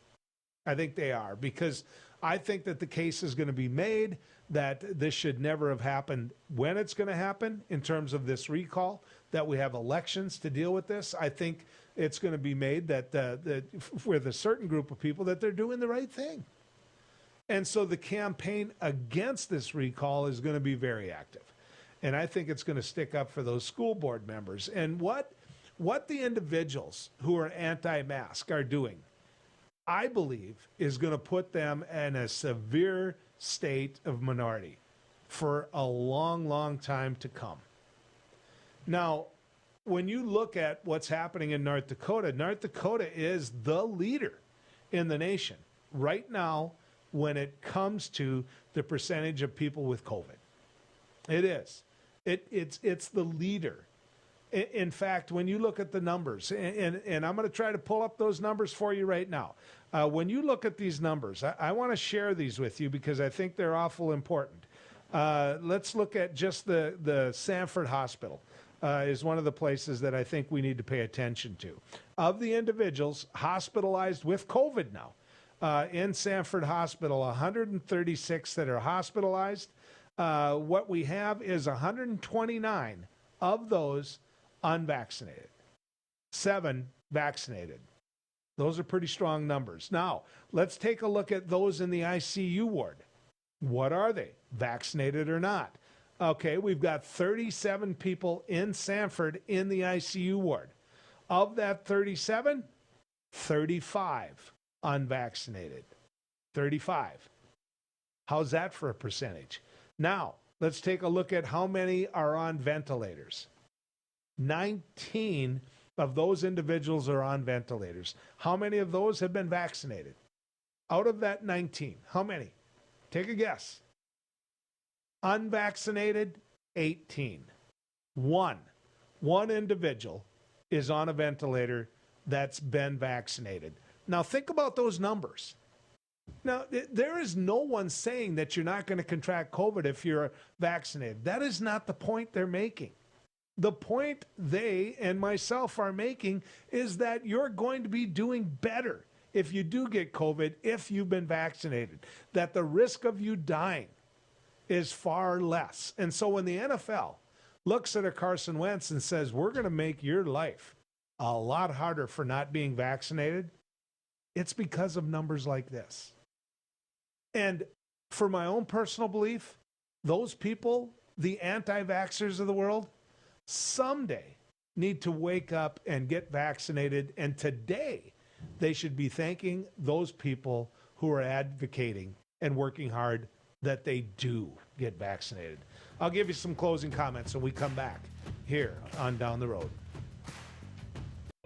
I think they are, because I think that the case is going to be made that this should never have happened when it's going to happen in terms of this recall, that we have elections to deal with this. I think it's going to be made that with a certain group of people that they're doing the right thing. And so the campaign against this recall is going to be very active. And I think it's going to stick up for those school board members. And what the individuals who are anti-mask are doing, I believe, is going to put them in a severe state of minority for a long, long time to come. Now, when you look at what's happening in North Dakota is the leader in the nation right now when it comes to the percentage of people with COVID. It is. It's the leader. In fact, when you look at the numbers, and I'm going to try to pull up those numbers for you right now. When you look at these numbers, I want to share these with you because I think they're awful important. Let's look at just the Sanford Hospital. is one of the places that I think we need to pay attention to. Of the individuals hospitalized with COVID now, in Sanford Hospital, 136 that are hospitalized. What we have is 129 of those unvaccinated, 7 vaccinated. Those are pretty strong numbers. Now, let's take a look at those in the ICU ward. What are they, vaccinated or not? Okay, we've got 37 people in Sanford in the ICU ward. Of that 37, 35 unvaccinated. 35. How's that for a percentage? Now, let's take a look at how many are on ventilators. 19 of those individuals are on ventilators. How many of those have been vaccinated? Out of that 19, how many? Take a guess. Unvaccinated, 18. One individual is on a ventilator that's been vaccinated. Now think about those numbers. Now, there is no one saying that you're not going to contract COVID if you're vaccinated. That is not the point they're making. The point they and myself are making is that you're going to be doing better if you do get COVID, if you've been vaccinated, that the risk of you dying is far less. And so when the NFL looks at a Carson Wentz and says, we're going to make your life a lot harder for not being vaccinated, it's because of numbers like this. And for my own personal belief, those people, the anti-vaxxers of the world, someday need to wake up and get vaccinated. And today, they should be thanking those people who are advocating and working hard that they do get vaccinated. I'll give you some closing comments when we come back here on Down the Road.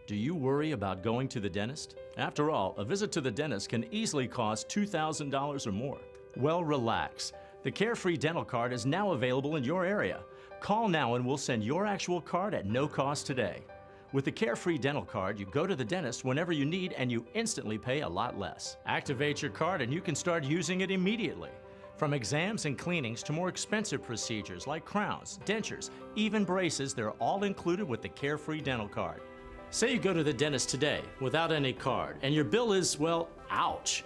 Do you worry about going to the dentist? After all, a visit to the dentist can easily cost $2,000 or more. Well, relax. The Carefree dental card is now available in your area. Call now and we'll send your actual card at no cost today. With the Carefree dental card, you go to the dentist whenever you need and you instantly pay a lot less. Activate your card and you can start using it immediately. From exams and cleanings to more expensive procedures like crowns, dentures, even braces, they're all included with the Carefree dental card. Say you go to the dentist today without any card and your bill is, well, ouch.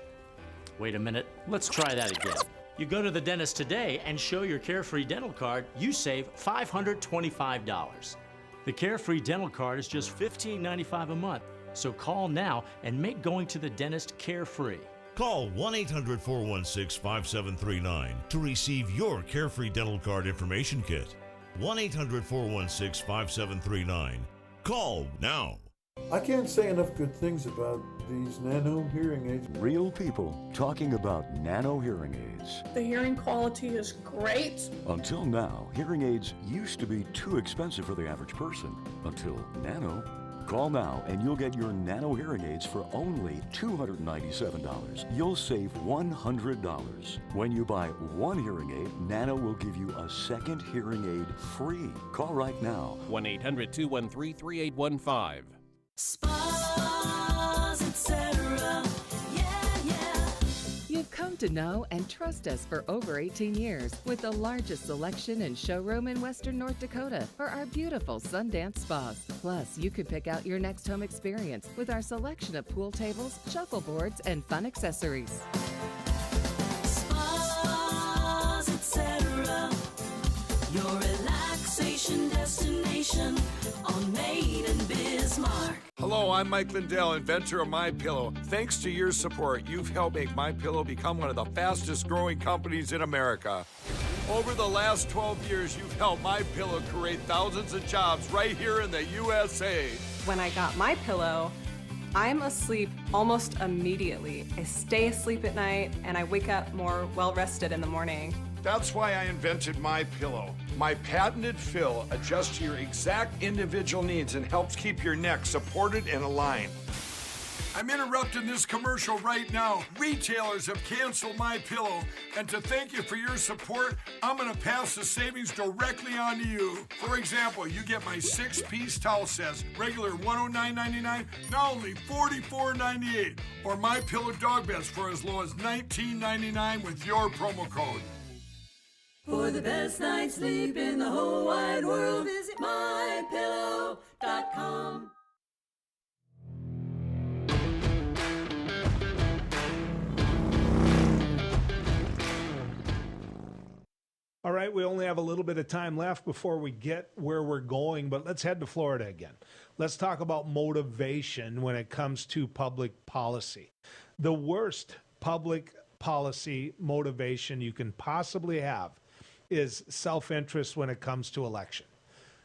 Wait a minute, let's try that again. You go to the dentist today and show your Carefree dental card, you save $525. The Carefree dental card is just $15.95 a month, so call now and make going to the dentist carefree. Call 1-800-416-5739 to receive your Carefree dental card information kit. 1-800-416-5739. Call now. I can't say enough good things about these nano hearing aids. Real people talking about nano hearing aids. The hearing quality is great. Until now, hearing aids used to be too expensive for the average person. Until nano. Call now and you'll get your nano hearing aids for only $297. You'll save $100. When you buy one hearing aid, Nano will give you a second hearing aid free. Call right now. 1-800-213-3815. Spas, etc. Yeah. You've come to know and trust us for over 18 years with the largest selection and showroom in Western North Dakota for our beautiful Sundance spas. Plus, you could pick out your next home experience with our selection of pool tables, shuffleboards, and fun accessories. Spas, etc. Your relaxation destination on Maiden Bismarck. Hello, I'm Mike Lindell, inventor of MyPillow. Thanks to your support, you've helped make MyPillow become one of the fastest growing companies in America. Over the last 12 years, you've helped MyPillow create thousands of jobs right here in the USA. When I got MyPillow, I'm asleep almost immediately. I stay asleep at night and I wake up more well-rested in the morning. That's why I invented MyPillow. My patented fill adjusts to your exact individual needs and helps keep your neck supported and aligned. I'm interrupting this commercial right now. Retailers have canceled MyPillow, and to thank you for your support, I'm gonna pass the savings directly on to you. For example, you get my 6-piece towel sets, regular $109.99, now only $44.98, or MyPillow dog beds for as low as $19.99 with your promo code. For the best night's sleep in the whole wide world, visit mypillow.com. All right, we only have a little bit of time left before we get where we're going, but let's head to Florida again. Let's talk about motivation when it comes to public policy. The worst public policy motivation you can possibly have is self-interest when it comes to election.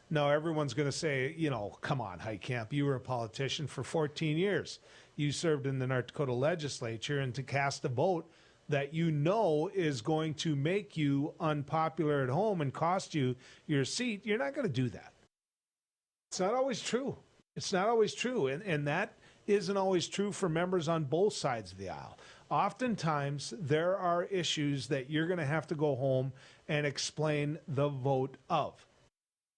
Now, everyone's going to say, come on, Heitkamp, you were a politician for 14 years. You served in the North Dakota legislature, and to cast a vote that you know is going to make you unpopular at home and cost you your seat, you're not going to do that. It's not always true. It's not always true. And that isn't always true for members on both sides of the aisle. Oftentimes, there are issues that you're going to have to go home and explain the vote of.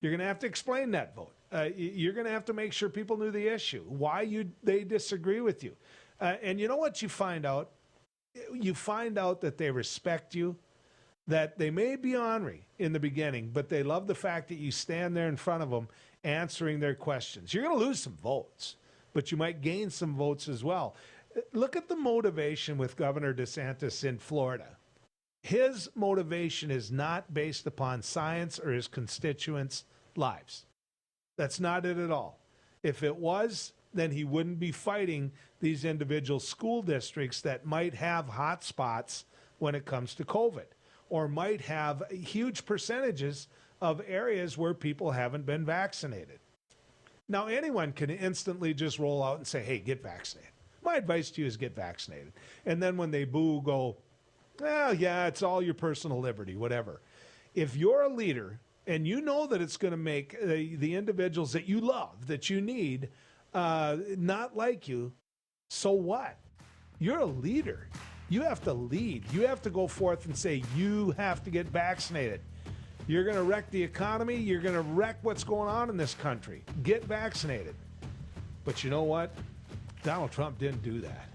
You're going to have to explain that vote. You're going to have to make sure people knew the issue, why they disagree with you. And you know what you find out? You find out that they respect you, that they may be ornery in the beginning, but they love the fact that you stand there in front of them answering their questions. You're going to lose some votes, but you might gain some votes as well. Look at the motivation with Governor DeSantis in Florida. His motivation is not based upon science or his constituents' lives. That's not it at all. If it was, then he wouldn't be fighting these individual school districts that might have hot spots when it comes to COVID, or might have huge percentages of areas where people haven't been vaccinated. Now, anyone can instantly just roll out and say, hey, get vaccinated. My advice to you is get vaccinated. And then when they boo, go, well, yeah, it's all your personal liberty, whatever. If you're a leader and you know that it's going to make the individuals that you love, that you need, not like you, so what? You're a leader. You have to lead. You have to go forth and say, you have to get vaccinated. You're going to wreck the economy. You're going to wreck what's going on in this country. Get vaccinated. But you know what? Donald Trump didn't do that.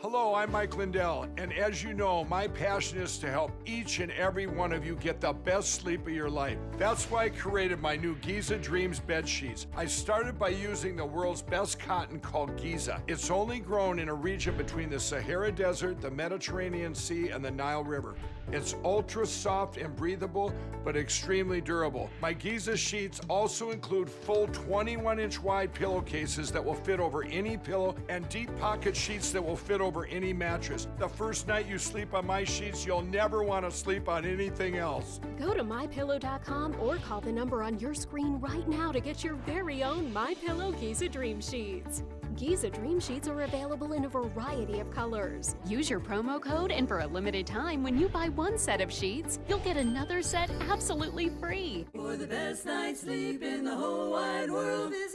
Hello, I'm Mike Lindell, and as you know, my passion is to help each and every one of you get the best sleep of your life. That's why I created my new Giza Dreams bed sheets. I started by using the world's best cotton called Giza. It's only grown in a region between the Sahara Desert, the Mediterranean Sea, and the Nile River. It's ultra soft and breathable, but extremely durable. My Giza sheets also include full 21-inch wide pillowcases that will fit over any pillow and deep pocket sheets that will fit over any mattress. The first night you sleep on my sheets, you'll never want to sleep on anything else. Go to mypillow.com or call the number on your screen right now to get your very own MyPillow Giza Dream Sheets. Giza Dream Sheets are available in a variety of colors. Use your promo code, and for a limited time, when you buy one set of sheets, you'll get another set absolutely free. For the best night's sleep in the whole wide world, visit